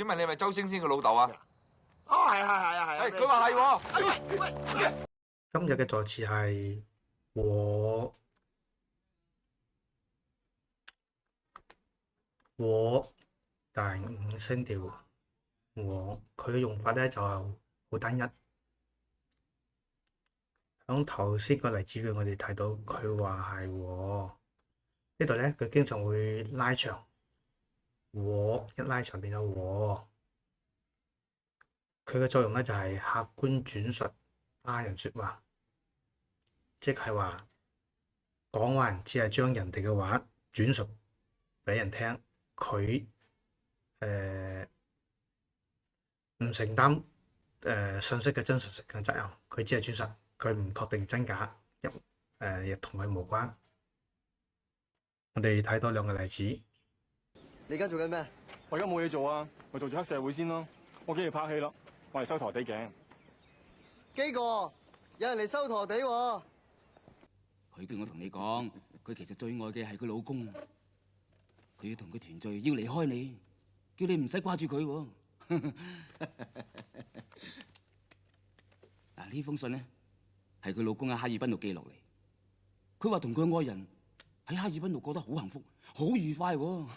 請問你係咪周星星嘅老豆啊？哦，係。佢話係喎。喂，今日嘅助詞係我第五聲調我，佢嘅用法咧就係好單一。響頭先個例子佢我哋睇到佢話係我呢度咧，佢經常會拉長，我一拉長變咗我。佢嘅作用咧就係客觀轉述他人說話，即係話講話人只係將人哋嘅話轉述俾人聽，佢唔承擔信息嘅真實性嘅責任，佢只係轉述，佢唔確定真假，亦同佢無關。我哋睇多兩個例子。你而家做緊咩？我而家冇嘢做啊，咪做住黑社會先咯。我幾日拍戲啦，我嚟收陀地嘅。基哥，有人嚟收陀地喎。佢叫我同你講，佢其實最愛嘅係佢老公啊。佢要同佢團聚，要離開你，叫你唔使掛住佢喎。嗱，呢封信呢，係佢老公喺哈爾濱度寄落嚟。佢話同佢愛人喺哈爾濱度過得好幸福，好愉快喎。